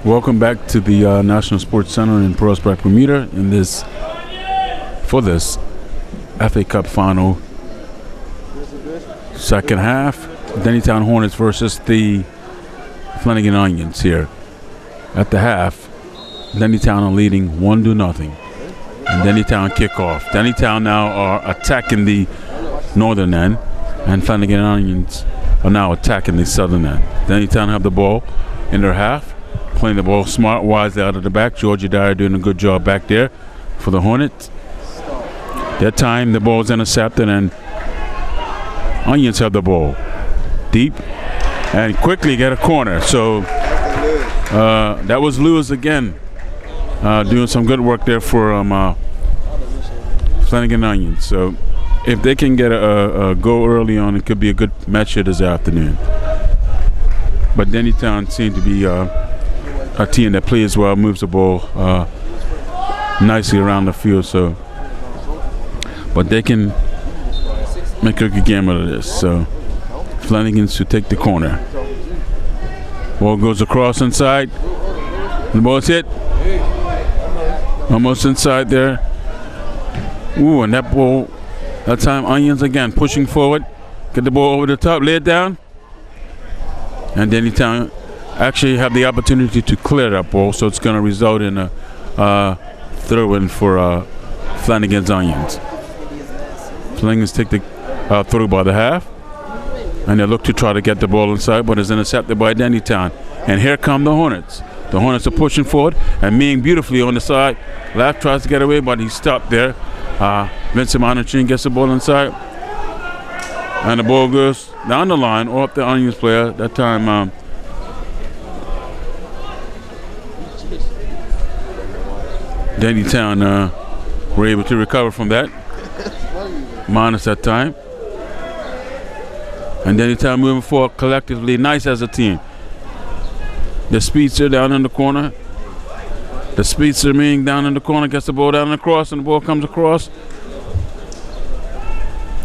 Welcome back to the National Sports Center in Prospect, Bermuda, for this FA Cup final. Second half, Dennytown Hornets versus the Flanagan Onions here. At the half, Dennytown are leading 1-0. And Dennytown kickoff. Dennytown now are attacking the northern end, and Flanagan Onions are now attacking the southern end. Dennytown have the ball in their half, playing the ball smart, wisely out of the back. Georgia Dyer doing a good job back there for the Hornets. That time the ball's intercepted and Onions have the ball deep and quickly get a corner. So that was Lewis again, doing some good work there for Flanagan Onions. So if they can get a goal early on, it could be a good match here this afternoon. But Dennytown seemed to be a team that plays well, moves the ball nicely around the field. So, but they can make a good game out of this. So Flanagans to take the corner. Ball goes across inside. The ball's hit. Almost inside there. Ooh, and that ball, that time Onions again pushing forward. Get the ball over the top, lay it down. And Dennytown actually have the opportunity to clear that ball, so it's going to result in a throw-in for Flanagan's Onions. Flanagans take the throw by the half, and they look to try to get the ball inside, but it's intercepted by Dennytown. And here come the Hornets. The Hornets are pushing forward and meeing beautifully on the side. Left tries to get away, but he stopped there. Vincent Monachin gets the ball inside, and the ball goes down the line off the Onions player. That time Dennytown were able to recover from that. Minus that time. And Dennytown moving forward collectively, nice as a team. The speedster down in the corner. The speedster meaning down in the corner, gets the ball down across, and the ball comes across.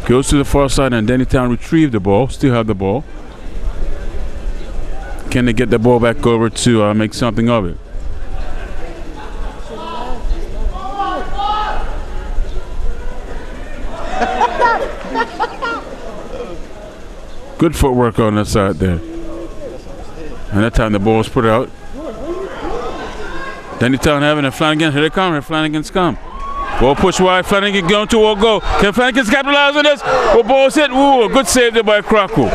Goes to the far side, and Dennytown retrieve the ball, still have the ball. Can they get the ball back over to make something of it? Good footwork on that side there. And that time the ball's put out. Dennytown having a Flanagan. Here they come. Here Flanagans come. Ball push wide. Flanagan going to or go. Can Flanagans capitalize on this? Oh, ball's hit. Ooh, a good save there by Crockle.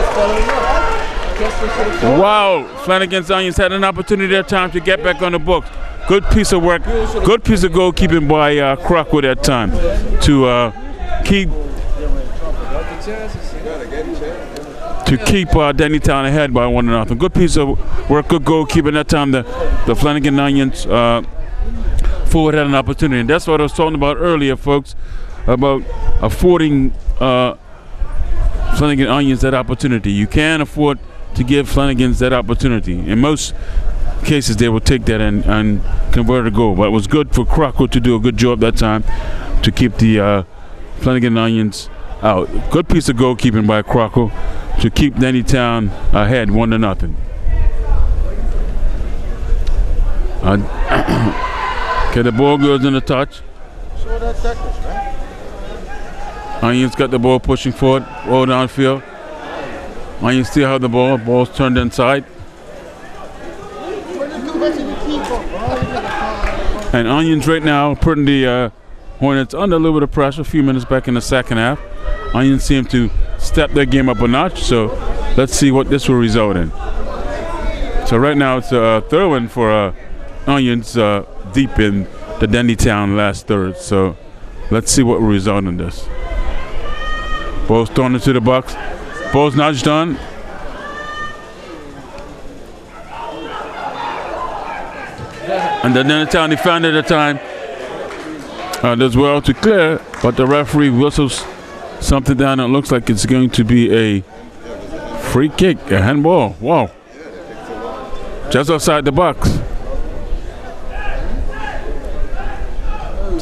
Wow. Flanagan's Onions had an opportunity that time to get back on the books. Good piece of work. Good piece of goalkeeping by Crockle that time to keep Dennytown ahead by 1-0. Good piece of work, good goalkeeping that time. The Flanagan Onions forward had an opportunity. And that's what I was talking about earlier, folks, about affording Flanagan Onions that opportunity. You can afford to give Flanagans that opportunity. In most cases, they will take that and convert a goal. But it was good for Crockle to do a good job that time to keep the Flanagan Onions out. Good piece of goalkeeping by Crockle to keep Dennytown ahead 1-0. Okay, the ball goes in the touch. Onions got the ball pushing forward, ball downfield. Onions still have the ball. Ball's turned inside. And Onions right now putting the Hornets under a little bit of pressure. A few minutes back in the second half. Onions seem to step their game up a notch, so let's see what this will result in. So right now it's a throw-in for Onions deep in the Dennytown last third, so let's see what will result in this. Ball's thrown into the box. Ball's nudged on. And the Dennytown defender at the time does well to clear, but the referee whistles something down. It looks like it's going to be a free kick, a handball. Wow. Just outside the box.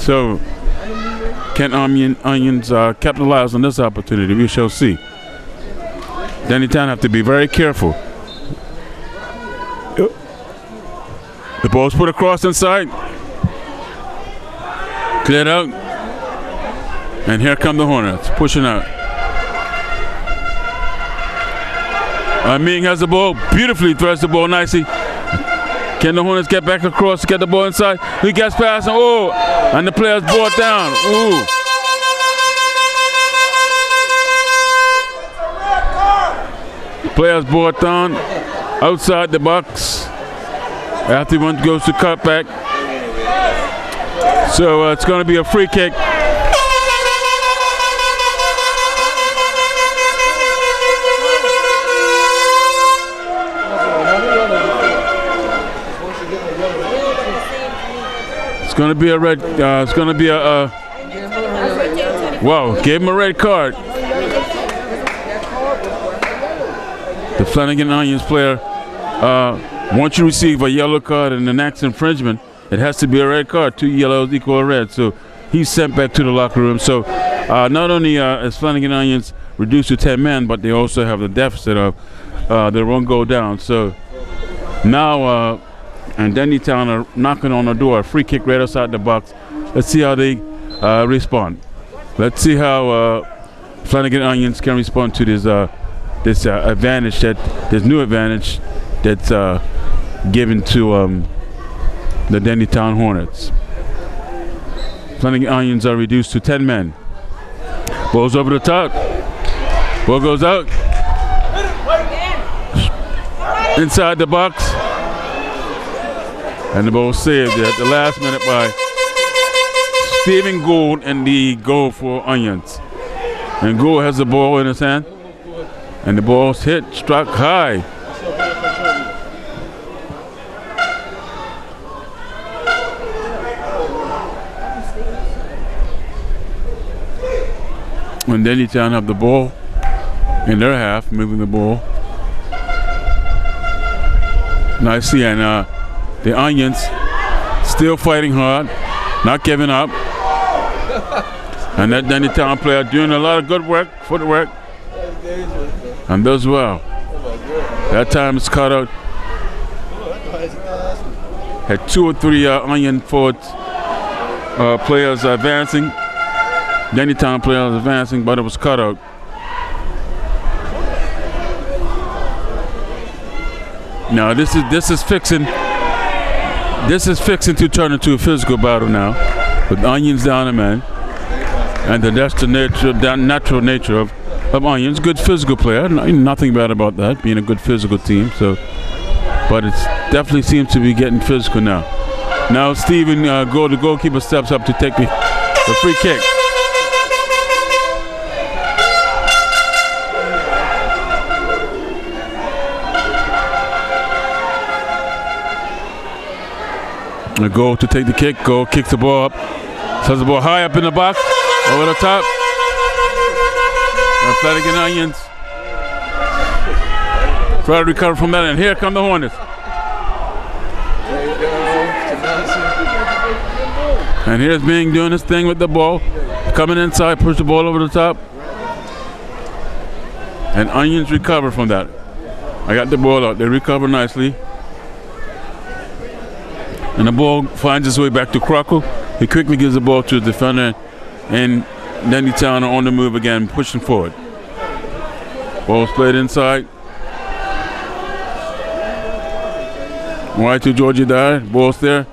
So, can Onions capitalize on this opportunity? We shall see. Dennytown have to be very careful. The ball's put across inside. Cleared out. And here come the Hornets, pushing out. Ming has the ball, beautifully threads the ball nicely. Can the Hornets get back across to get the ball inside? He gets past, and the player's brought down. Ooh. Players brought down outside the box after one goes to cutback. So it's going to be a free kick. It's going to be a red. It's going to be a. Wow! Gave him a red card. The Flanagan Onions player. Once you receive a yellow card and an axe infringement, it has to be a red card. 2 yellows equal a red. So he's sent back to the locker room. So not only is Flanagan Onions reduced to 10 men, but they also have the deficit of they won't go down. So now. And Denny Town are knocking on the door. A free kick right outside the box. Let's see how they respond. Let's see how Flanagan Onions can respond to this advantage, this new advantage that's given to the Denny Town Hornets. Flanagan Onions are reduced to 10 men. Ball's over the top. Ball goes out. Inside the box. And the ball saved at the last minute by Stephen Gould and the goal for Onions. And Gould has the ball in his hand. And the ball's struck high. When Denny Town have the ball in their half, moving the ball. Nicely, and the Onions still fighting hard, not giving up. And that Denny Town player doing a lot of good work, footwork, and does well. That time it's cut out. Had 2 or 3 Onion forward players advancing. Denny Town players advancing, but it was cut out. Now this is fixing. This is fixing to turn into a physical battle now, with Onions down a man, and that's the natural nature of Onions. Good physical player, nothing bad about that, being a good physical team. So, but it definitely seems to be getting physical now. Now Stephen the goalkeeper steps up to take the free kick. A goal to take the kick. Goal kicks the ball up. Sends the ball high up in the box. Over the top. And Flanagan Onions try to recover from that. And here come the Hornets. And here's Ming doing his thing with the ball. Coming inside, push the ball over the top. And Onions recover from that. I got the ball out. They recover nicely. And the ball finds its way back to Crockle. He quickly gives the ball to the defender, and Denny Town are on the move again, pushing forward. Ball's played inside. Wide to Georgie Dyer. Ball's there.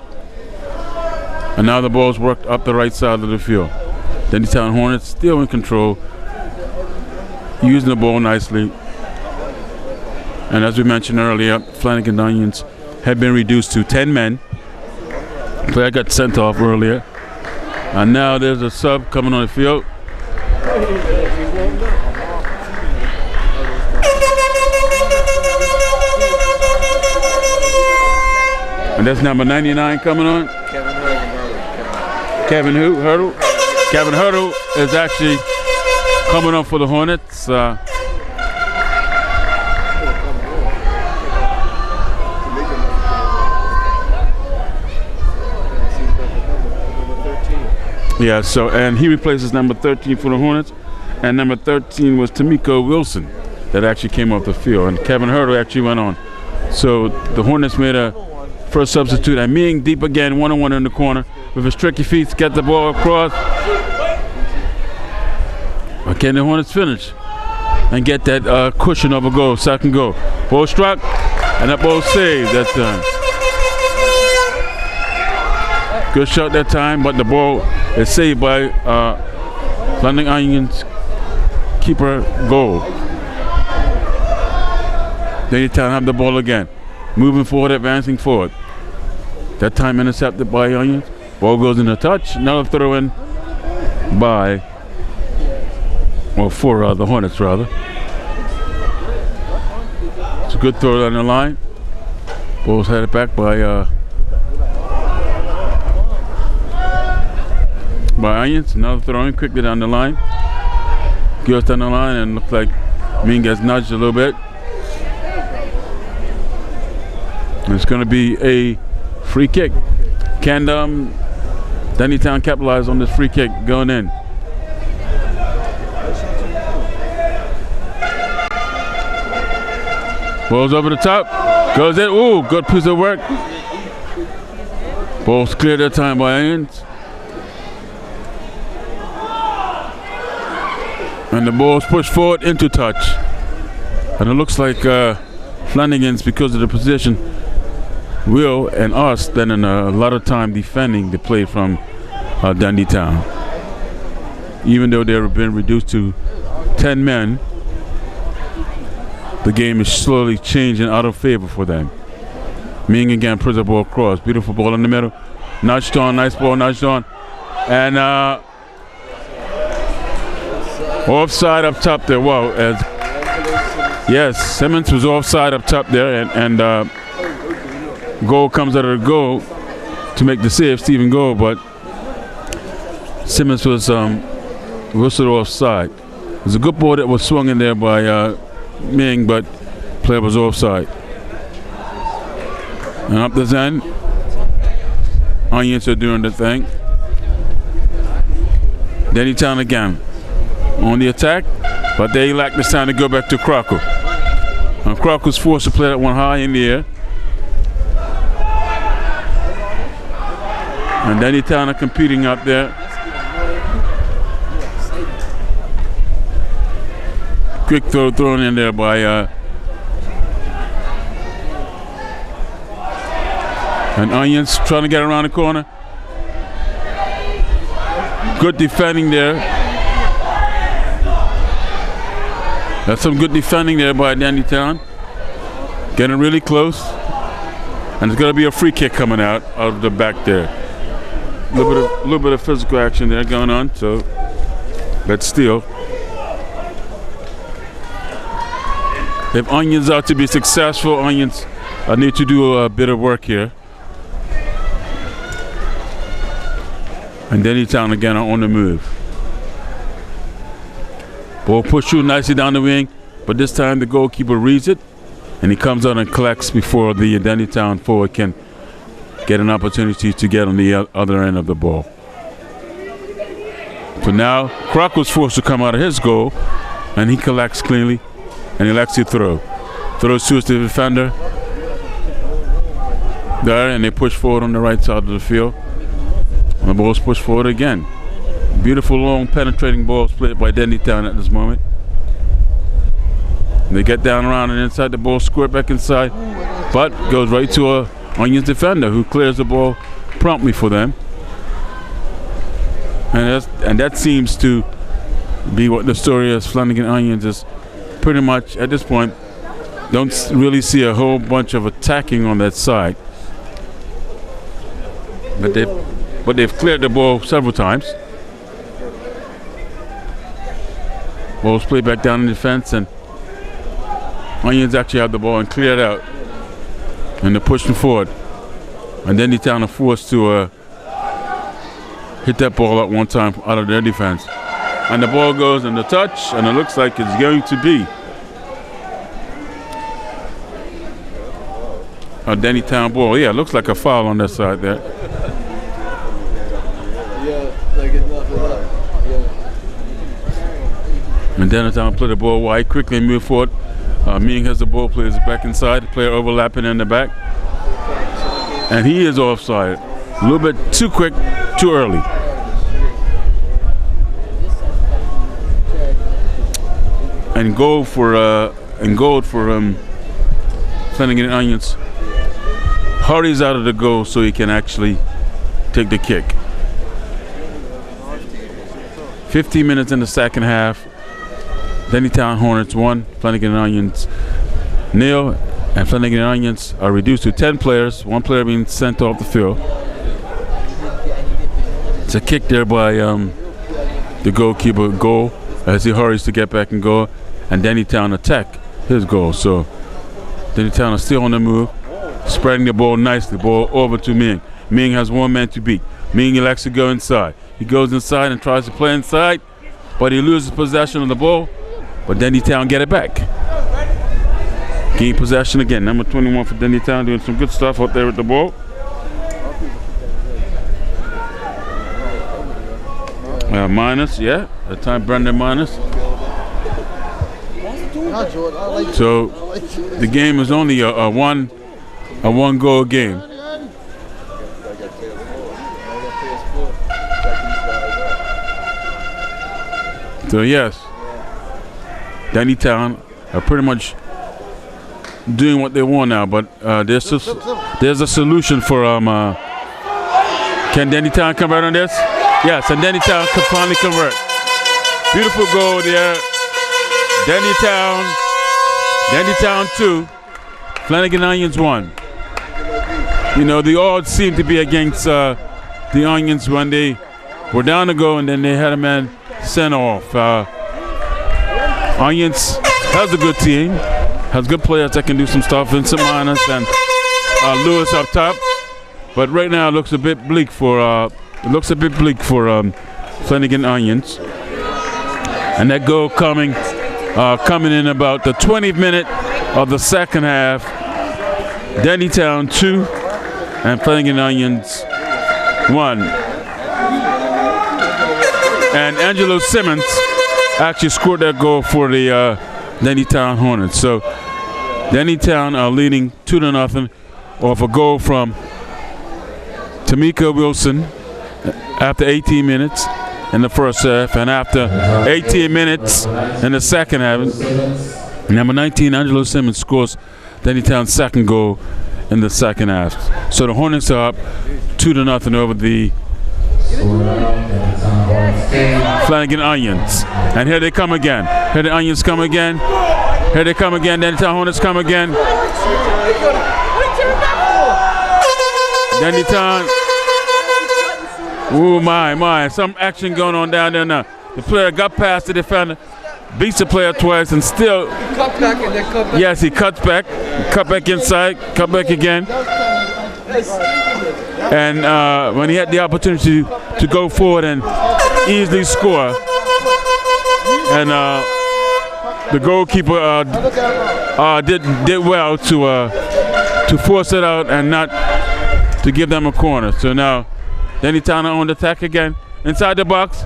And now the ball's worked up the right side of the field. Denny Town Hornets still in control, using the ball nicely. And as we mentioned earlier, Flanagan Onions had been reduced to 10 men. Player got sent off earlier. And now there's a sub coming on the field. And that's number 99 coming on. Kevin who? Hurdle? Kevin Hurdle is actually coming on for the Hornets. Yeah, so, and he replaces number 13 for the Hornets, and number 13 was Tamiko Wilson that actually came off the field, and Kevin Hurdle actually went on. So the Hornets made a first substitute. And Ming deep again, one-on-one in the corner with his tricky feet, get the ball across. Can the Hornets finish and get that cushion of a goal, second goal. Ball struck, and that ball saved that time. Good shot that time, but the ball is saved by Flanagans Onions keeper goal. Then Town have the ball again. Moving forward, advancing forward. That time intercepted by Onions. Ball goes in a touch. Another throw in by, or for the Hornets rather. It's a good throw on the line. Ball's headed back by Onions. Another throw in quickly down the line. Goes down the line and looks like Ming gets nudged a little bit. And it's going to be a free kick. Can Town capitalize on this free kick going in? Ball's over the top. Goes in. Ooh, good piece of work. Ball's cleared that time by Onions. And the ball's pushed forward into touch. And it looks like Flanagans, because of the position, will and are spending a lot of time defending the play from Dundee Town. Even though they've been reduced to 10 men, the game is slowly changing out of favor for them. Ming again puts the ball across. Beautiful ball in the middle. Nudged on, nice ball, nudged on. And offside up top there. Wow. Yes, Simmons was offside up top there, and goal comes out of the goal to make the save, Stephen Goal, but Simmons was whistled offside. It was a good ball that was swung in there by Ming, but player was offside. And up the end, Onions are doing the thing. Dundee Town again on the attack, but they lack this time to go back to Crocker. And Crocker's forced to play that one high in the air. And Dundee Town are competing up there. Quick throw thrown in there by and Onions trying to get around the corner. Good defending there. That's some good defending there by Dundee Town. Getting really close. And there's going to be a free kick coming out of the back there. A little bit of physical action there going on, so but still. If Onions are to be successful, Onions need to do a bit of work here. And Dundee Town again are on the move. Ball pushed through nicely down the wing, but this time the goalkeeper reads it, and he comes out and collects before the Dundee Town forward can get an opportunity to get on the other end of the ball. So now Croc was forced to come out of his goal, and he collects cleanly, and he elects to throw. Throws to the defender there, and they push forward on the right side of the field. And the ball's pushed forward again. Beautiful long penetrating balls played by Dundee Town at this moment. And they get down around and inside, the ball squirt back inside, but goes right to a Onions defender who clears the ball promptly for them. And that seems to be what the story is. Flanagans Onions is pretty much at this point don't really see a whole bunch of attacking on that side. But they've cleared the ball several times. Ball's played back down in defense, and Onions actually have the ball and clear it out. And they're pushing forward. And then Dundee Town are forced to hit that ball at one time out of their defense. And the ball goes in the touch, and it looks like it's going to be a Dundee Town ball. Yeah, it looks like a foul on that side there. And Dundee Town play the ball wide, quickly move forward. Ming has the ball, plays back inside, the player overlapping in the back. And he is offside. A little bit too quick, too early. And goal for Flanagan and Onions. Hurries out of the goal so he can actually take the kick. 15 minutes in the second half. Dennytown Hornets 1, Flanagan and Onions 0, and Flanagan and Onions are reduced to 10 players, 1 player being sent off the field. It's a kick there by the goalkeeper, goal, as he hurries to get back and go, and Dennytown attack his goal. So Dennytown is still on the move, spreading the ball nicely, ball over to Ming. Ming has 1 man to beat. Ming elects to go inside. He goes inside and tries to play inside, but he loses possession of the ball. But Dennytown get it back. Gain possession again. Number 21 for Dennytown doing some good stuff out there with the ball. Minus, yeah. That time Brendan minus. So the game is only a one goal game. So yes, Dennytown are pretty much doing what they want now, but there's a solution for can Dennytown convert on this? Yes, and Dennytown can finally convert. Beautiful goal there. Dennytown 2, Flanagan Onions 1. You know, the odds seem to be against the Onions when they were down to go and then they had a man sent off. Onions has a good team, has good players that can do some stuff. Vincent Minus and Lewis up top, but right now it looks a bit bleak for Flanagan Onions. And that goal coming in about the 20th minute of the second half. Dennytown 2 and Flanagan Onions 1. And Angelo Simmons actually scored that goal for the Dennytown Hornets. So Dennytown are leading 2-0 off a goal from Tamika Wilson after 18 minutes in the first half, and after 18 minutes in the second half, number 19 Angelo Simmons scores Dennytown's second goal in the second half. So the Hornets are up 2-0 over the Flanagan Onions. And here they come again. Here the Onions come again. Here they come again. Dennytown Hornets come again. Dennytown. Ooh, my. Some action going on down there now. The player got past the defender, beats the player twice, and still. Cut back and then cut back. Yes, he cuts back. Cut back inside. Cut back again. And when he had the opportunity to go forward and easily score, and the goalkeeper did well to force it out and not to give them a corner. So now Dennytown on the attack again inside the box.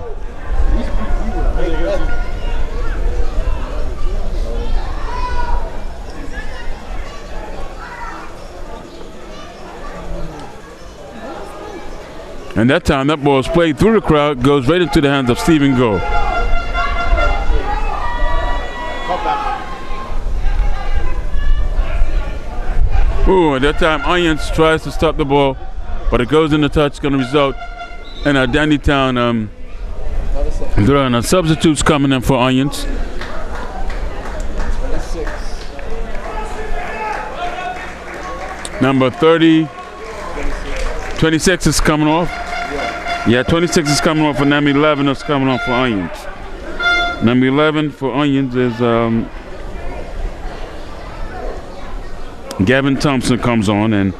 And that time, that ball is played through the crowd, goes right into the hands of Stephen Go. Ooh, at that time, Onions tries to stop the ball, but it goes in the touch, going to result in a Dennytown. There are no substitutes coming in for Onions. Number 26 is coming off. Yeah, 26 is coming off, and number 11 is coming off for Onions. Number 11 for Onions is Gavin Thompson comes on, and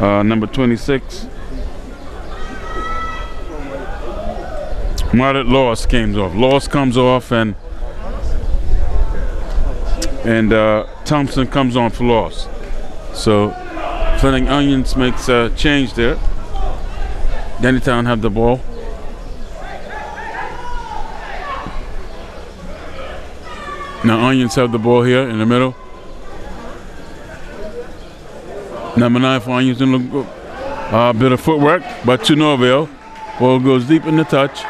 number 26, Margaret Laws comes off. Laws comes off, and Thompson comes on for Laws. So Flanagan Onions makes a change there. Dennytown have the ball. Now Onions have the ball here in the middle. Number 9 for Onions A bit of footwork, but to no avail. Ball goes deep in the touch.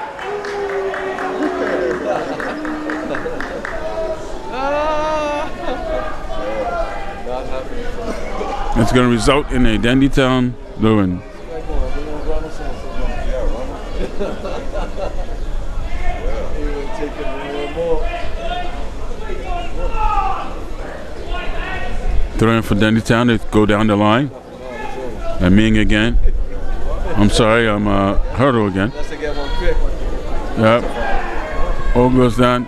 It's going to result in a Dandytown throw-in. Throw-in for Dandytown. They go down the line. And Ming again. I'm sorry, I'm Hurdle again. Yep. All goes down.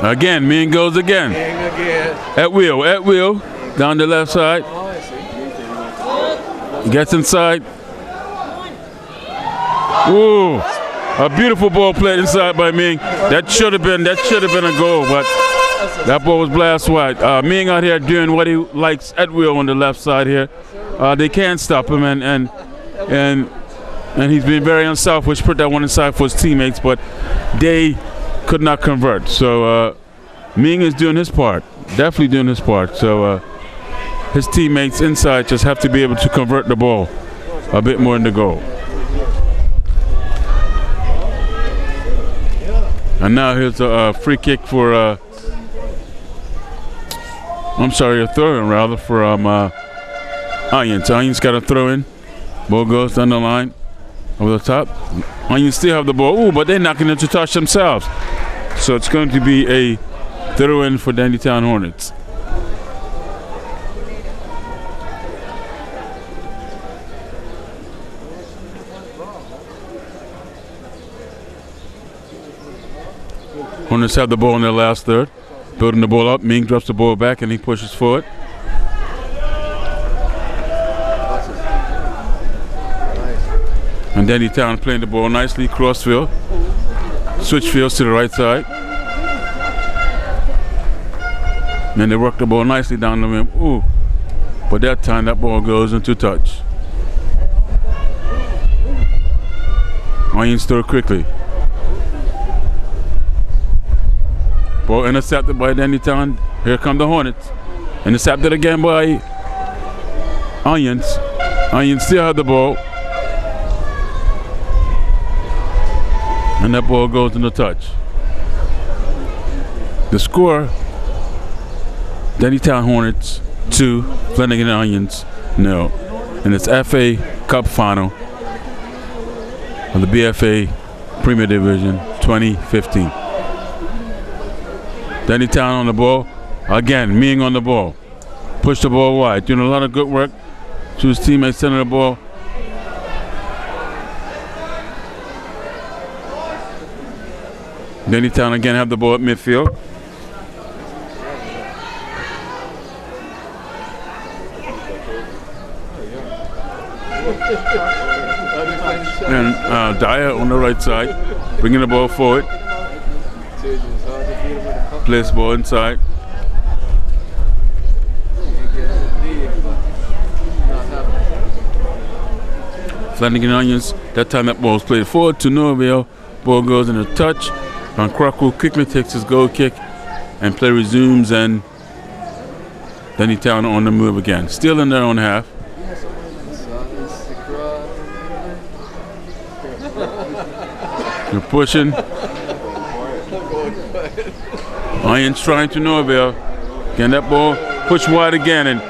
Again, Ming goes again. At will. Down the left side. Gets inside. Ooh, a beautiful ball played inside by Ming. That should have been a goal, but that ball was blast wide. Ming out here doing what he likes at will on the left side here. They can't stop him, and he's been very unselfish. Put that one inside for his teammates, but they could not convert. So Ming is doing his part, definitely doing his part. So his teammates inside just have to be able to convert the ball a bit more in the goal. And now here's a free kick for, a throw-in rather for Onions. Onions got a throw-in. Ball goes down the line over the top. Onions still have the ball. Ooh, but they're knocking it to touch themselves. So it's going to be a throw-in for Dandytown Hornets. Hornets have the ball in their last third. Building the ball up. Ming drops the ball back and he pushes forward. And Dandytown playing the ball nicely. Crossfield. Switch fields to the right side. And they work the ball nicely down the rim. Ooh. But that time that ball goes into touch. Onions throw quickly. Ball intercepted by Dandytown. Here come the Hornets. Intercepted again by Onions. Onions still have the ball. And that ball goes in the touch. The score, Dandytown Hornets 2, Flanagan Onions 0. And it's FA Cup Final of the BFA Premier Division 2015. Dandytown on the ball. Again, Ming on the ball. Push the ball wide. Doing a lot of good work to his teammates center the ball. Dandytown again have the ball at midfield. And Dyer on the right side, bringing the ball forward. Plays the ball inside. Flanagan Onions, that time that ball was played forward to no avail. Ball goes in a touch. Van Krakow quickly takes his goal kick and play resumes, and Dandytown on the move again. Still in their own half. They're pushing. Onions trying to no avail. Again, that ball pushed wide again, and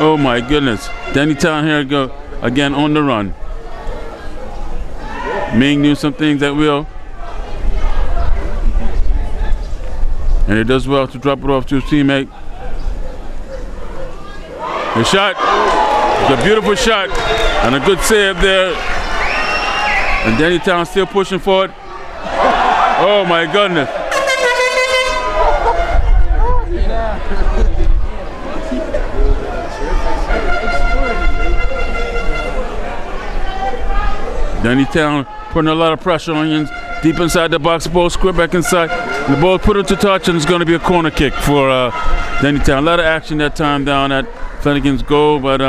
oh my goodness. Dandytown here go again on the run. Ming knew some things at will. And he does well to drop it off to his teammate. The shot. It's a beautiful shot. And a good save there. And Dandytown still pushing forward. Oh my goodness. Dandytown putting a lot of pressure on Onions. Deep inside the box, ball square back inside. The ball put into touch, and it's going to be a corner kick for Dandytown. A lot of action that time down at Flanagan's goal, but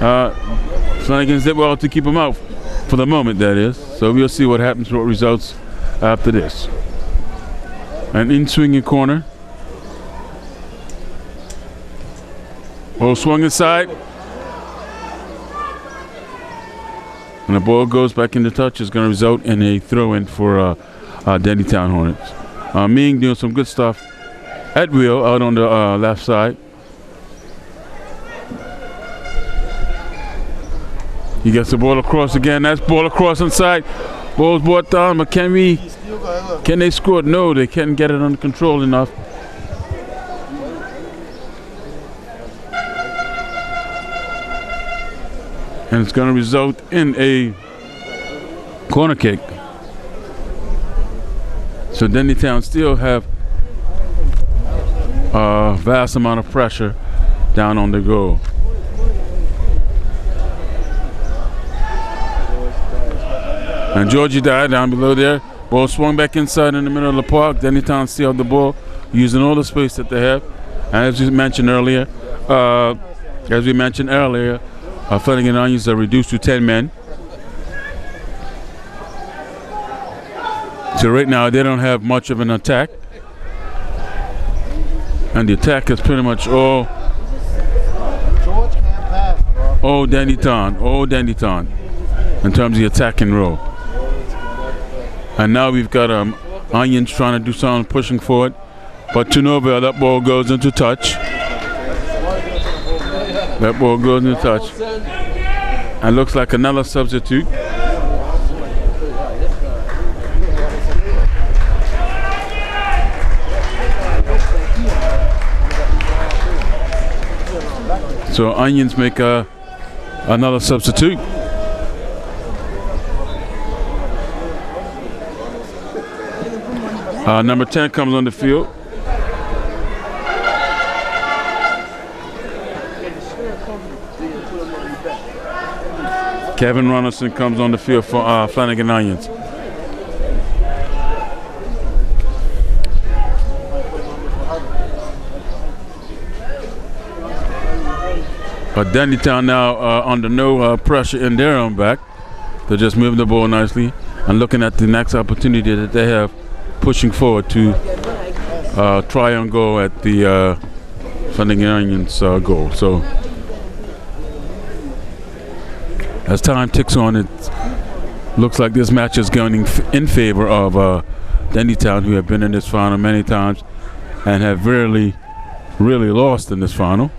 Flanagans did well to keep him out for the moment, that is. So we'll see what happens, what results after this. An in-swinging corner. Ball swung inside. And the ball goes back into touch. It's going to result in a throw-in for Dennytown Hornets. Ming doing some good stuff at will out on the left side. He gets the ball across again. That's ball across inside. Ball's brought down, but can they score? No, they can't get it under control enough. And it's going to result in a corner kick. So Dennytown still have a vast amount of pressure down on the goal. And Georgie died down below there. Ball swung back inside in the middle of the park. Dennytown still have the ball, using all the space that they have. And as we mentioned earlier, Flanagan Onions are reduced to 10 men. So right now they don't have much of an attack. And the attack is pretty much all Dennytown in terms of the attacking role. And now we've got Onions trying to do something, pushing forward. But to nowhere, that ball goes into touch. That ball goes into touch. And looks like another substitute. So Onions make another substitute. Number 10 comes on the field. Kevin Ronaldson comes on the field for Flanagan Onions. But Dennytown now under no pressure in their own back. They're just moving the ball nicely and looking at the next opportunity that they have, pushing forward to try and go at the Flanagan Onions goal. So as time ticks on, it looks like this match is going in favor of Dennytown, who have been in this final many times and have rarely really lost in this final.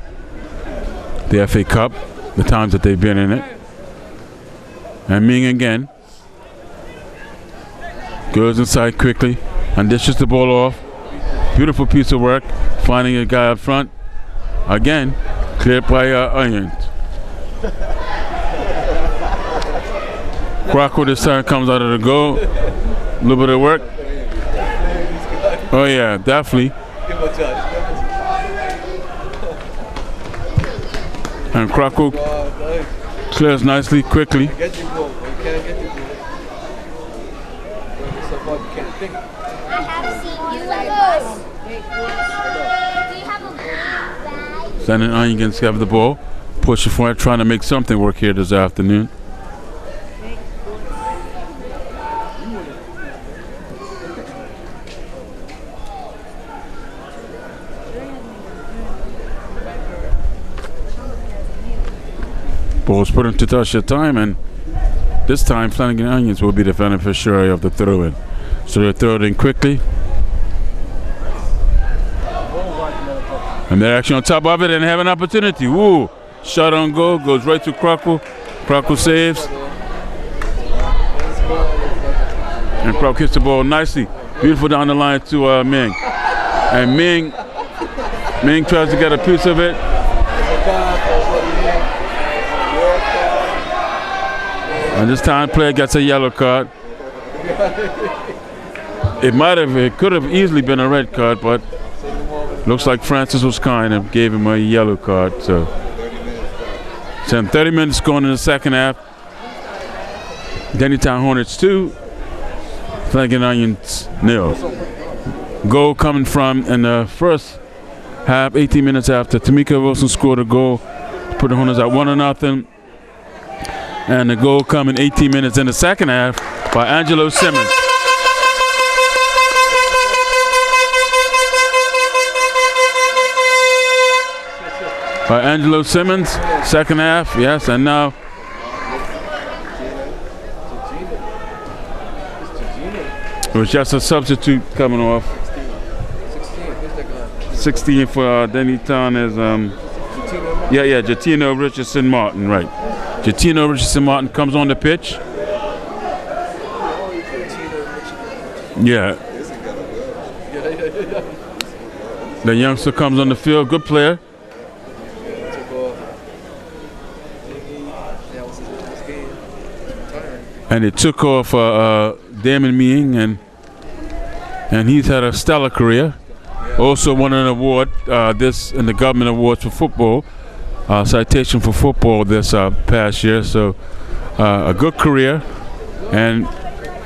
The FA Cup, the times that they've been in it. And Ming again goes inside quickly and dishes the ball off. Beautiful piece of work, finding a guy up front. Again, cleared by Onions. Crocker this time comes out of the goal. A little bit of work. Oh yeah, definitely. And Crocker clears nicely, quickly. Sending Onions have the ball, pushing forward, trying to make something work here this afternoon. Ball's put into touch at time, and this time Flanagan Onions will be the beneficiary of the throw-in. So they throw it in quickly. And they're actually on top of it and have an opportunity. Woo! Shot on goal, goes right to Crocker. Crocker saves. And Crocker hits the ball nicely. Beautiful down the line to Ming. And Ming tries to get a piece of it. And this time player gets a yellow card. It could have easily been a red card, but looks like Francis was kind and gave him a yellow card. So 30 minutes going in the second half. Dennytown Hornets 2, Flanagan Onions 0. Goal coming from in the first half, 18 minutes after. Tamika Wilson scored a goal to put the Hornets at 1-0. And the goal coming 18 minutes in the second half by Angelo Simmons. by Angelo Simmons. Second half, yes, and now it was just a substitute coming off. 16 for Denny Town is Jatino Richardson Martin, right. Jatino Richardson Martin comes on the pitch. Yeah. The youngster comes on the field, good player. And it took off Damon Meeing, and he's had a stellar career. Also won an award, this in the government awards for football, citation for football this past year. So a good career, and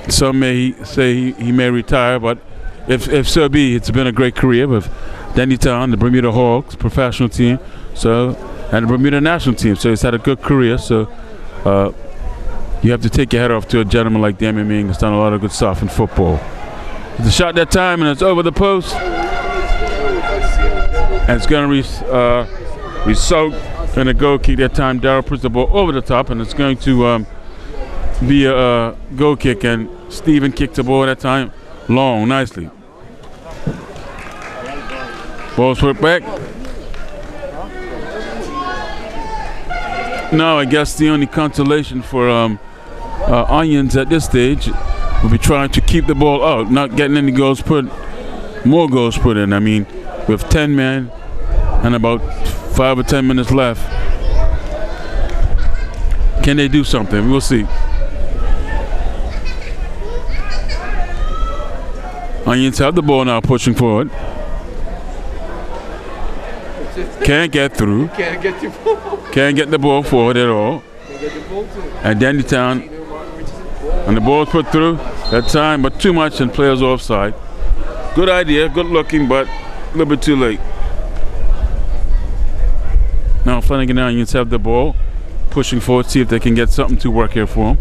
some may say he may retire, but if so be, it's been a great career with Denny Town, the Bermuda Hawks professional team, and the Bermuda national team. So he's had a good career. So you have to take your head off to a gentleman like Damon Meeing who's done a lot of good stuff in football. It's a shot that time, and it's over the post. And it's going to result in a goal kick that time. Darryl puts the ball over the top, and it's going to be a goal kick. And Stephen kicked the ball that time long, nicely. Ball's put back. Now, I guess the only consolation for Onions at this stage will be trying to keep the ball out, not getting any more goals put in. I mean, with 10 men and about 5 or 10 minutes left, can they do something? We'll see. Onions have the ball now, pushing forward. Can't get through. Can't get the ball forward at all. And Denny Town, and the ball put through that time, but too much, and players offside. Good idea, good looking, but a little bit too late. Now Flanagan and Onions have the ball, pushing forward, see if they can get something to work here for them.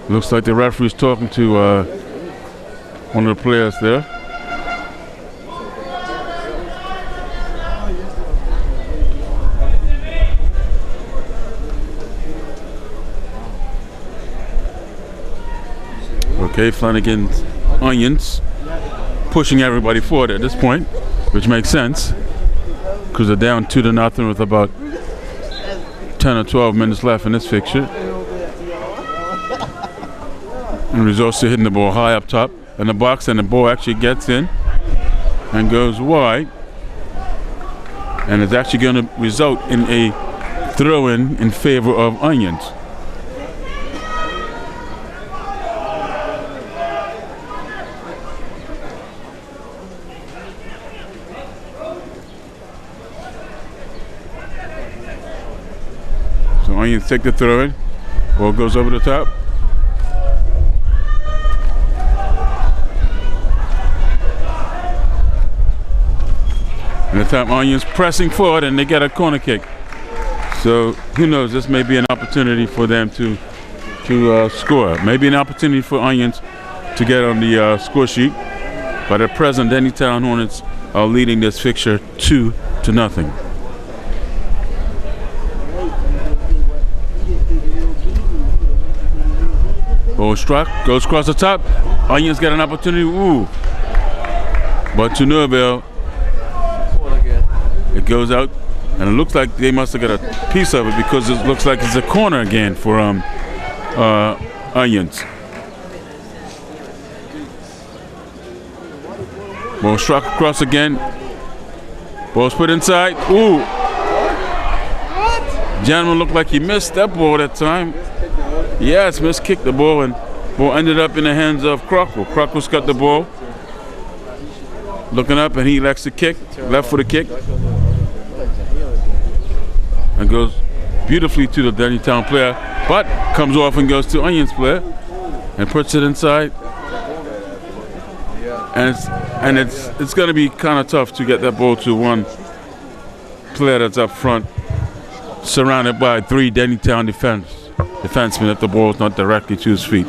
Looks like the referee's talking to one of the players there. Okay, Flanagan's Onions pushing everybody forward at this point, which makes sense because they're down 2-0 with about 10 or 12 minutes left in this fixture. And he's also hitting the ball high up top in the box, and the ball actually gets in and goes wide, and it's actually going to result in a throw-in in favor of Onions. So Onions take the throw-in, ball goes over the top. And the time Onions pressing forward, and they get a corner kick. So who knows, this may be an opportunity for them to score. Maybe an opportunity for Onions to get on the score sheet. But at present, Denny Town Hornets are leading this fixture 2-0. Ball struck, goes across the top. Onions get an opportunity, ooh. But to no avail. It goes out, and it looks like they must have got a piece of it because it looks like it's a corner again for Onions. Ball struck across again. Ball's put inside. Ooh! Gentleman looked like he missed that ball that time. Yes, miskicked the ball, and ball ended up in the hands of Crockle. Crockle's got the ball. Looking up, and he elects to kick, left for the kick. And goes beautifully to the Denny Town player, but comes off and goes to Onions player and puts it inside. and it's going to be kind of tough to get that ball to one player that's up front, surrounded by 3 Dennytown defensemen if the ball's not directly to his feet.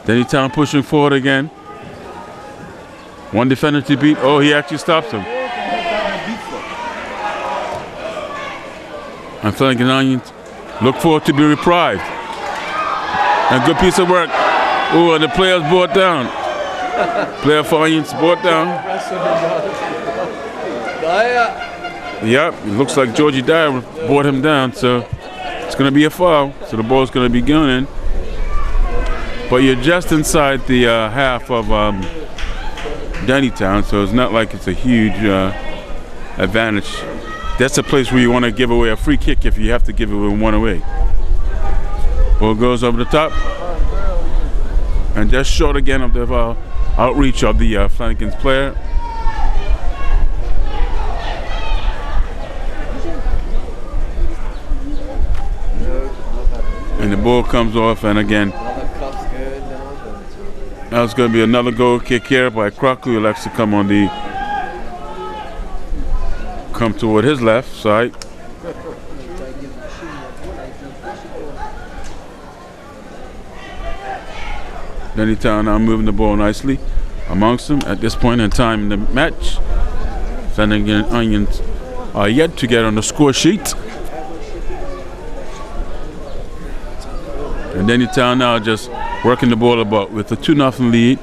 Dennytown pushing forward again. One defender to beat. Oh, he actually stops him. And Flanagans Onions look forward to be reprived. And good piece of work. Oh, and the player's brought down. Player for Onions brought down. Yep, it looks like Georgie Dyer brought him down, so it's going to be a foul. So the ball's going to be going in. But you're just inside the half of Dennytown, so it's not like it's a huge advantage. That's a place where you want to give away a free kick if you have to give it one away. Ball goes over the top. And just short again of the outreach of the Flanagans player. And the ball comes off, and again, that's going to be another goal kick here by Crockley, who likes to come toward his left side. Dennytown now moving the ball nicely amongst them at this point in time in the match. Flanagans Onions are yet to get on the score sheet. And Dennytown now just working the ball about with a 2-0 lead.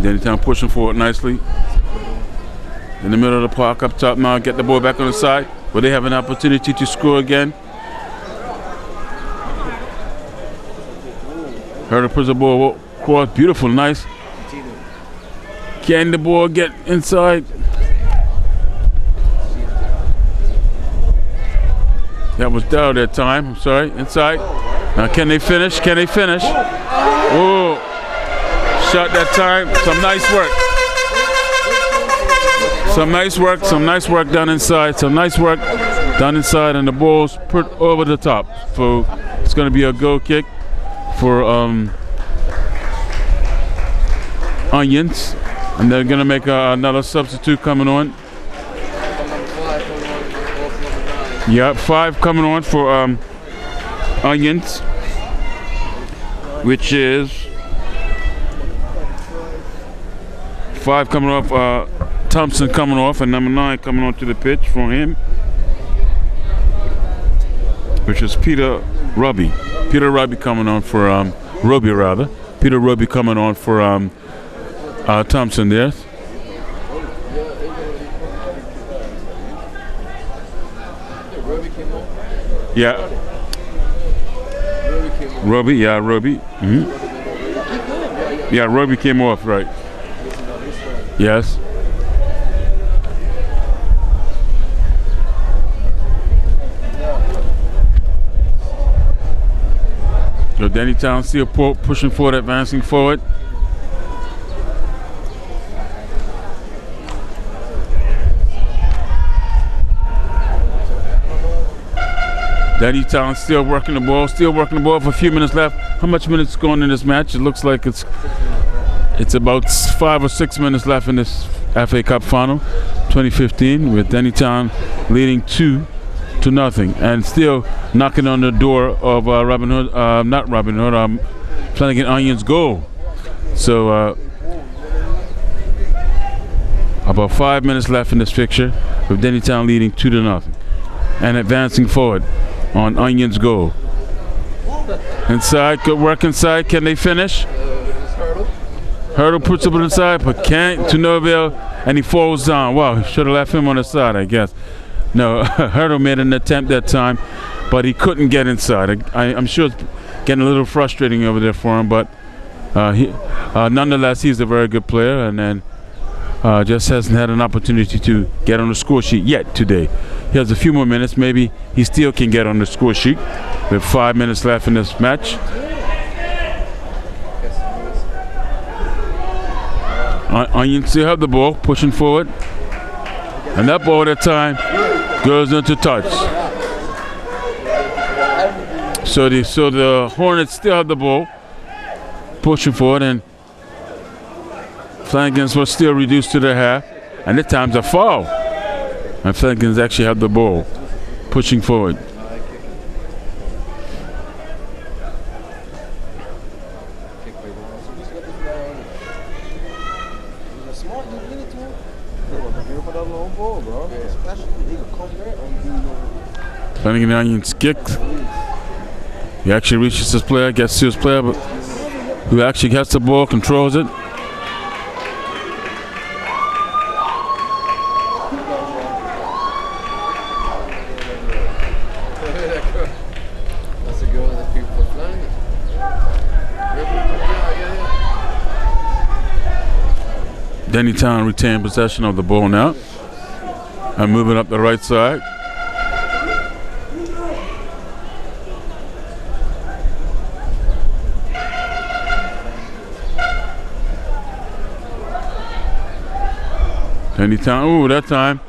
Dennytown pushing forward nicely. In the middle of the park up top now, get the ball back on the side where they have an opportunity to score again. Herder puts the ball across, beautiful, nice. Can the ball get inside? That was down that time, I'm sorry, inside. Now can they finish? Can they finish? Oh, shot that time, some nice work. Some nice work done inside, and the ball's put over the top. So it's going to be a goal kick for Onions, and they're going to make another substitute coming on. Yeah, 5 coming on for Onions, which is 5 coming off. Thompson coming off, and number 9 coming onto the pitch for him, which is Peter Robbie. Peter Robbie coming on for Roby rather. Peter Roby coming on for Thompson there. Yeah. Roby, yeah, Roby. Mm-hmm. Yeah, Roby came off, right. Yes. So Dennytown still pushing forward, advancing forward. Dennytown still working the ball for a few minutes left. How much minutes going in this match? It looks like it's about 5 or 6 minutes left in this FA Cup final 2015, with Dennytown leading 2-0 and still knocking on the door of Flanagans Onions goal. So about 5 minutes left in this fixture, with Dennytown leading 2-0 and advancing forward on Onions goal. Inside, good work inside. Can they finish? Herder puts it inside, but can't to Norville, and he falls down. Wow, should have left him on the side, I guess. No, Herder made an attempt that time, but he couldn't get inside. I'm sure it's getting a little frustrating over there for him, but nonetheless, he's a very good player, and then just hasn't had an opportunity to get on the score sheet yet today. He has a few more minutes. Maybe he still can get on the score sheet with 5 minutes left in this match. Onions still have the ball, pushing forward. And that ball that time goes into touch. So the Hornets still have the ball, pushing forward, and Flanagans were still reduced to their half. And this time's a foul. And Flanagans actually have the ball, pushing forward. Flanagan Onions kicks. He actually reaches his player, gets to his player, but who actually gets the ball, controls it. Dennytown retain possession of the ball now. And moving up the right side. Dennytown, ooh, that time.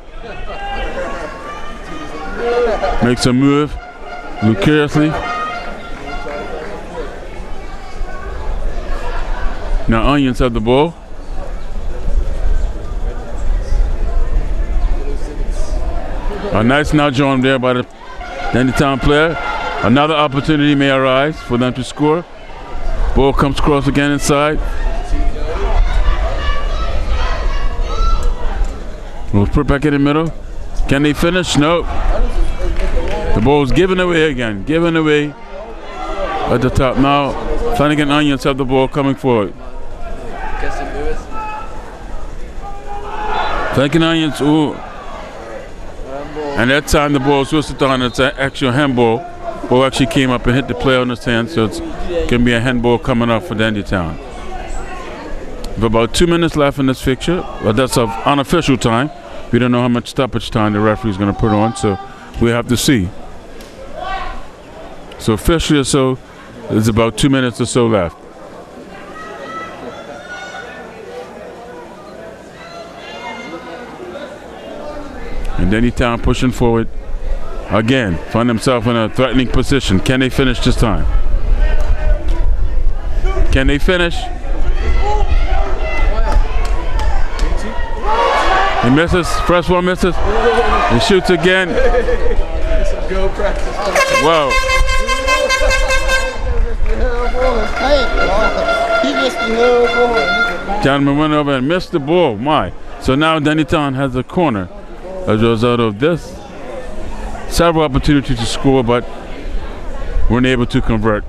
Makes a move. Move carelessly. Now Onions have the ball. A nice nudge on there by the Dennytown player. Another opportunity may arise for them to score. Ball comes across again inside. We'll put back in the middle. Can they finish? No. The ball's given away again. Given away at the top. Now Flanagan Onions have the ball coming forward. Flanagan Onions, ooh. And that time the ball was twisted on. It's an actual handball. Ball actually came up and hit the player on his hand, so it's going to be a handball coming up for Dennytown. With about 2 minutes left in this fixture, but that's of unofficial time. We don't know how much stoppage time the referee is going to put on, so we have to see. So officially or so, there's about 2 minutes or so left. And Dennytown pushing forward again, find themselves in a threatening position. Can they finish this time? Can they finish? He misses, first one misses. He shoots again. Wow. Gentleman went over and missed the ball. My. So now Dennytown has a corner as a result of this. Several opportunities to score, but weren't able to convert.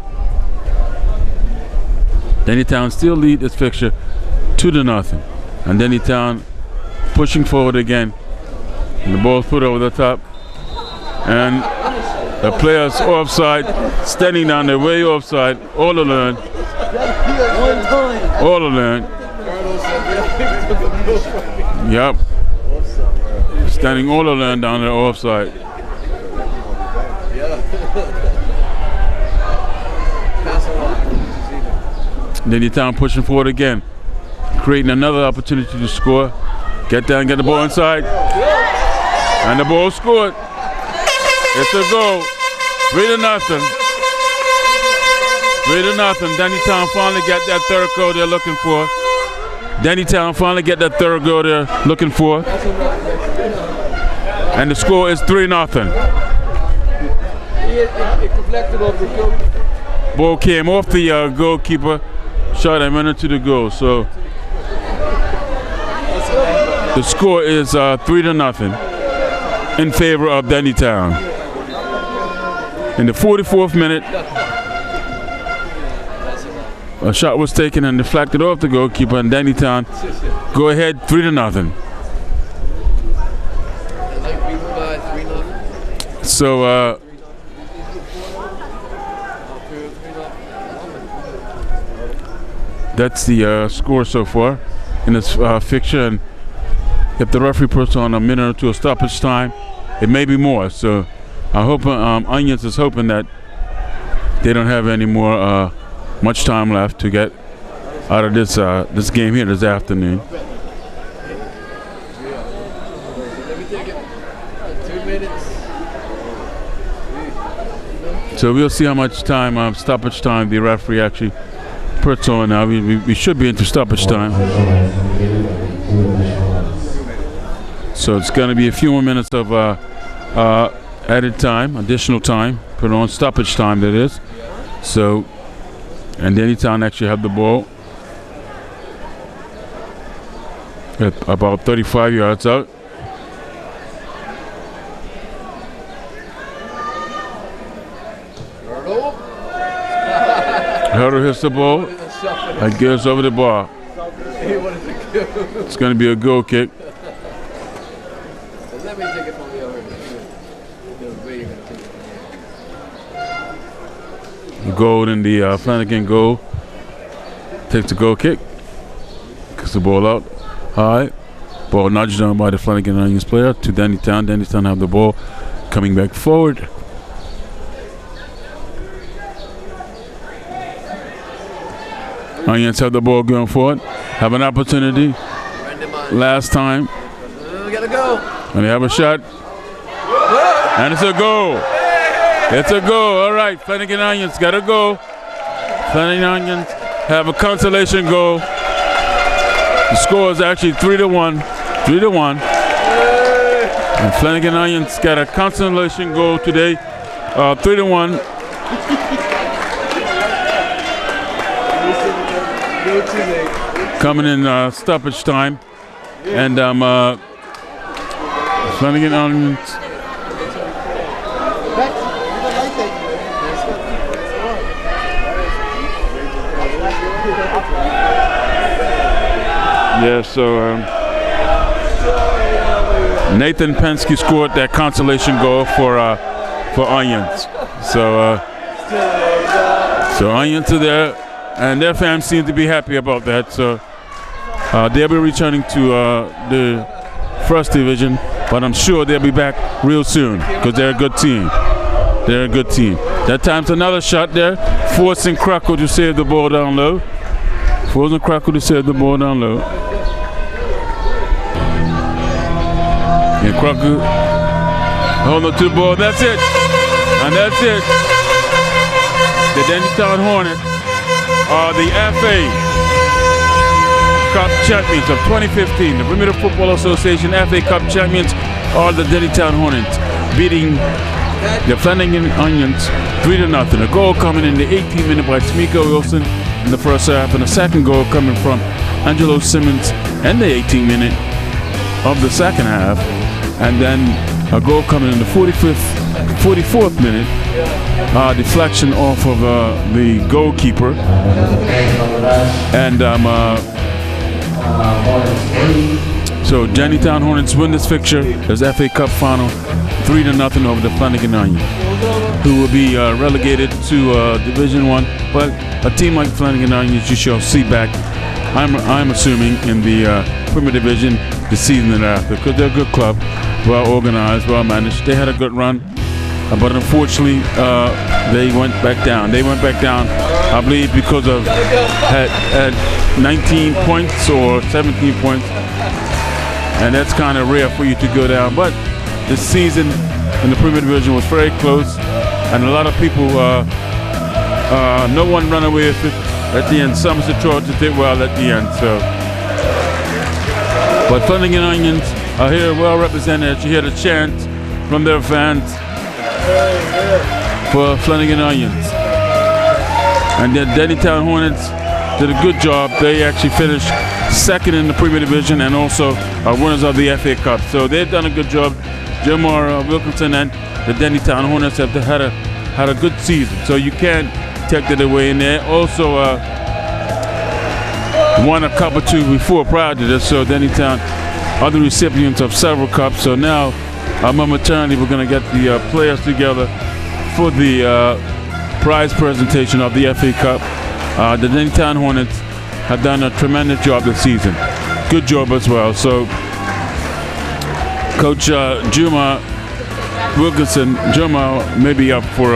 Dennytown still lead this fixture 2-0. And Dennytown pushing forward again. And the ball's put over the top. And the players offside, standing down there, way offside, all alone. All alone. Yep. Standing all alone down there offside. Dennytown pushing forward again, creating another opportunity to score. Get down, get the ball inside, and the ball scored. It's a goal. 3-0. 3-0. Dennytown finally got that third goal they're looking for. Dennytown finally get that third goal they're looking for. And the score is 3-0. Ball came off the goalkeeper, shot and went into the goal. So the score is 3-0 in favor of Dennytown. In the 44th minute, a shot was taken and deflected off the goalkeeper, and Dennytown go ahead 3-0. So that's the score so far in this fixture. And if the referee puts on a minute or two of stoppage time, it may be more. So I hope Onions is hoping that they don't have any more much time left to get out of this game here this afternoon. So we'll see how much time, stoppage time, the referee actually puts on now. We should be into stoppage time. So it's going to be a few more minutes of added time, additional time, put on stoppage time, that is. So, and Dennytown actually have the ball at about 35 yards out. Hurdle hits the ball and goes over the bar. It's going to be a goal kick. Goal in the Flanagan goal. Takes the goal kick. Kicks the ball out high. Ball nudged down by the Flanagan Onions player to Dennytown. Dennytown have the ball coming back forward. Onions have the ball going forward. Have an opportunity. Last time. We gotta go. And they have a shot. And it's a goal. It's a goal. All right, Flanagan Onions got to go. Flanagan Onions have a consolation goal. The score is actually 3-1. 3-1. And Flanagan Onions got a consolation goal today. 3-1. Coming in stoppage time. And Flanagan Onions. Yeah, so Nathan Pensky scored that consolation goal for Onions. So Onions are there, and their fans seem to be happy about that. So they'll be returning to the first division, but I'm sure they'll be back real soon because they're a good team. They're a good team. That time's another shot there, forcing Crackle to save the ball down low. Forcing Crackle to save the ball down low. And Crackle holding to the ball. That's it. And that's it. The Dennytown Hornets are the FA Cup champions of 2015. The Bermuda Football Association FA Cup champions are the Dennytown Hornets, beating the Flanagan Onions 3-0. A goal coming in the 18th minute by Tamika Wilson in the first half, and the second goal coming from Angelo Simmons in the 18th minute of the second half, and then a goal coming in the 44th minute, deflection off of the goalkeeper, and so Dennytown Hornets win this fixture as FA Cup final 3-0 over the Flanagan Onions, who will be relegated to Division 1, but a team like Flanagans Onions you shall see back, I'm assuming, in the Premier Division the season thereafter, because they're a good club, well organized, well managed. They had a good run, but unfortunately they went back down. They went back down, I believe, because of at 19 points or 17 points, and that's kind of rare for you to go down. But this season in the Premier Division was very close, and a lot of people, no one ran away with it at the end. Somerset Trojan did well at the end. So, but Flanagan Onions are here well represented. You hear the chant from their fans for Flanagan Onions. And then Dennytown Hornets did a good job. They actually finished second in the Premier Division and also are winners of the FA Cup. So they've done a good job. Jomar Wilkinson and the Dennytown Hornets have had a good season. So you can't take that away. And they also won a cup or two before prior to this. So Dennytown are the recipients of several cups. So now momentarily we're going to get the players together for the prize presentation of the FA Cup. The Dennytown Hornets have done a tremendous job this season. Good job as well. So Coach Juma Wilkinson, Juma may be up for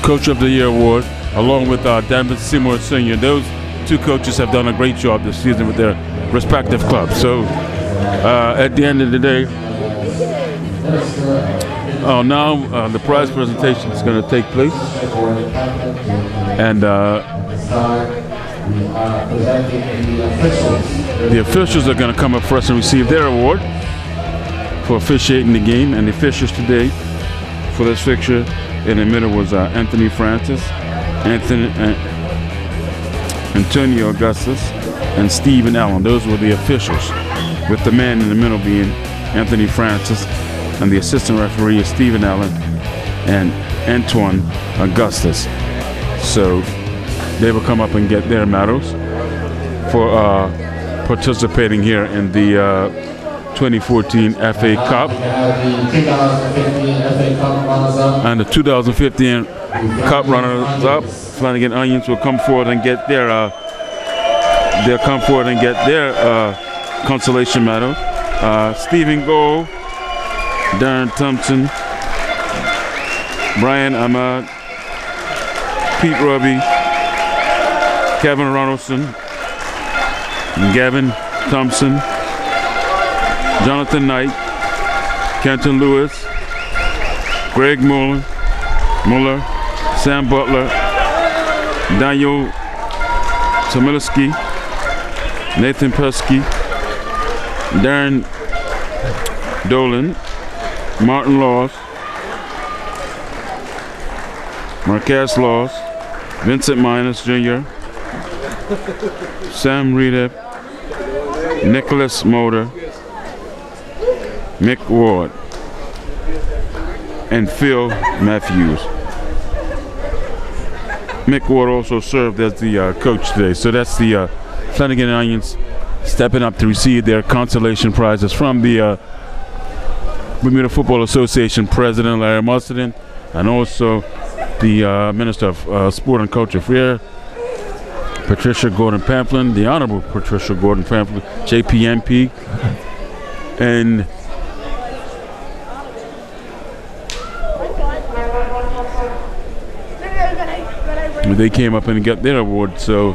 Coach of the Year award, along with Danvers Seymour Sr. Those two coaches have done a great job this season with their respective clubs. So at the end of the day, now the prize presentation is going to take place, and the officials are going to come up first and receive their award for officiating the game. And the officials today for this fixture in the middle was Anthony Francis, Antonio Augustus, and Stephen Allen. Those were the officials, with the man in the middle being Anthony Francis, and the assistant referee is Stephen Allen and Antoine Augustus. So they will come up and get their medals for participating here in the 2014 FA Cup. And the 2015 Cup runners-up, Flanagan Onions, will come forward and get their consolation medal. Stephen Gold, Darren Thompson, Brian Ahmad, Pete Robbie, Kevin Ronaldson, Gavin Thompson, Jonathan Knight, Kenton Lewis, Greg Muller, Sam Butler, Daniel Tomilski, Nathan Pesky, Darren Dolan, Martin Laws, Marquez Laws, Vincent Minus Jr., Sam Reedep, Nicholas Motor, Mick Ward, and Phil Matthews. Mick Ward also served as the coach today. So that's the Flanagan Onions stepping up to receive their consolation prizes from the Bermuda Football Association President Larry Mustardin, and also the Minister of Sport and Culture Fair, Patricia Gordon Pamplin, the Honorable Patricia Gordon Pamplin, JPMP, and they came up and got their award, so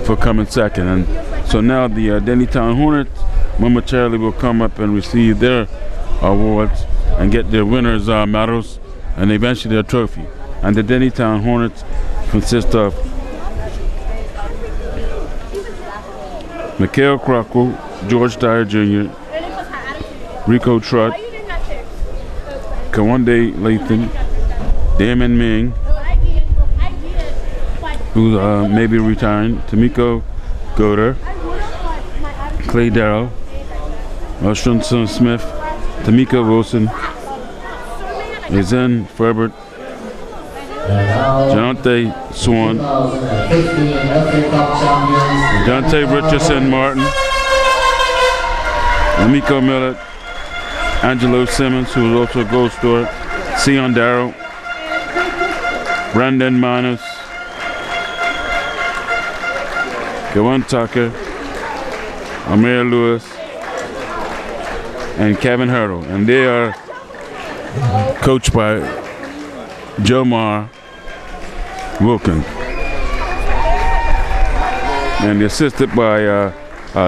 for coming second. And so now the Dennytown Hornets momentarily will come up and receive their awards and get their winners' medals and eventually their trophy. And the Dennytown Hornets consist of Mikhail Krakow, George Dyer Jr., Rico Trutt, Kawande Lathan, Damon Ming, who may be retiring, Tamiko Goder, Clay Darrow, Ashton Smith, Tamika Wilson, Ezen Ferbert, Jonte Swan, Jonte Richardson Martin, Amiko Millett, Angelo Simmons, who was also a goal scorer, Sion Darrow, Brandon Manus, Gawan Tucker, Amir Lewis, and Kevin Hurdle. And they are coached by Jomar Wilkins and assisted by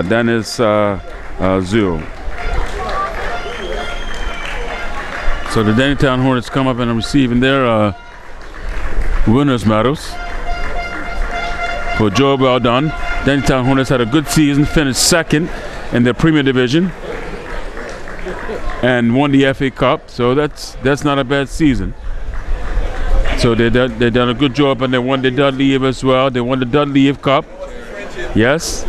Dennis Zul. So the Dennytown Hornets come up and are receiving their winners' medals for job well done. Dennytown Hornets had a good season, finished second in their Premier Division, and won the FA Cup. So that's not a bad season. So they done a good job, and they won the Dudley Eve as well. They won the Dudley Eve Cup. Yes,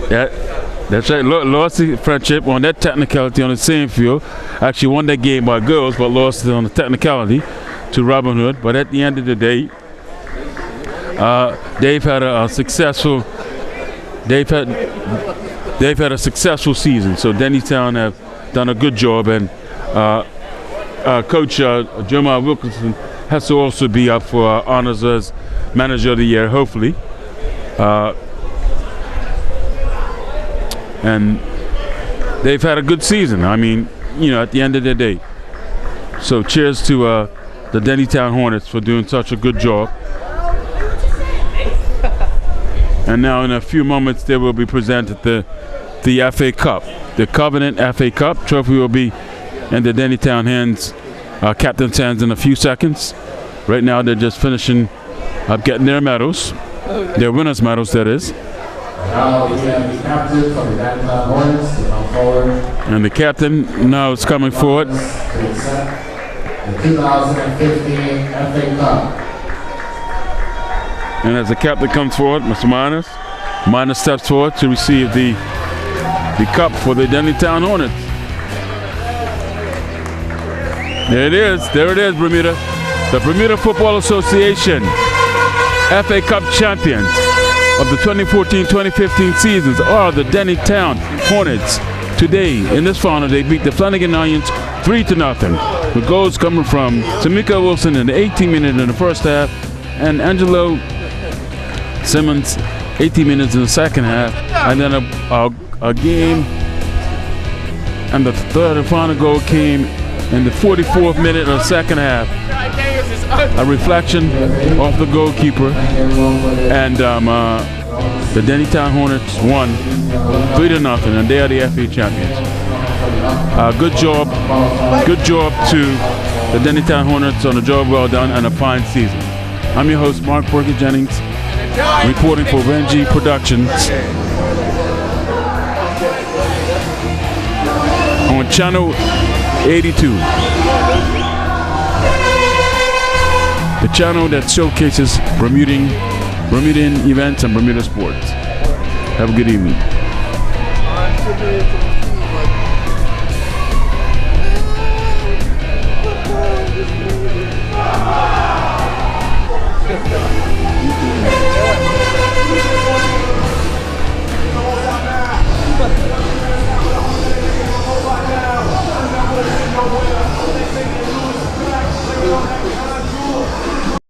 that's right. Lost the friendship on that technicality on the same field. Actually won that game by girls, but lost it on the technicality to Robin Hood. But at the end of the day, they've had a successful season. So Dennytown have done a good job, and Coach Jomar Wilkinson has to also be up for honors as Manager of the Year, hopefully. And they've had a good season. I mean, you know, at the end of the day. So cheers to the Dennytown Hornets for doing such a good job. And now in a few moments they will be presented the FA Cup. The Covenant FA Cup trophy will be in the Dennytown hands, captain's hands in a few seconds. Right now they're just finishing up getting their medals. Their winners' medals, that is. Now we have the captain from the Dennytown Hornets to come forward. And the captain now is coming forward. To accept the 2015 FA Cup. And as the captain comes forward, Mr. Minus steps forward to receive the cup for the Dennytown Hornets. There it is, Bermuda. The Bermuda Football Association FA Cup champions of the 2014-2015 seasons are the Dennytown Hornets. Today, in this final, they beat the Flanagans Onions 3-0. The goals coming from Tamika Wilson in the 18th minute in the first half, and Angelo Simmons 18 minutes in the second half, and then a game, and the third and final goal came in the 44th minute of the second half. A reflection off the goalkeeper, and the Dennytown Hornets won 3-0, and they are the FA champions. Good job to the Dennytown Hornets on a job well done and a fine season. I'm your host, Mark Porky Jennings, reporting for Renji Productions on Channel 82, the channel that showcases Bermudian events and Bermuda sports. Have a good evening.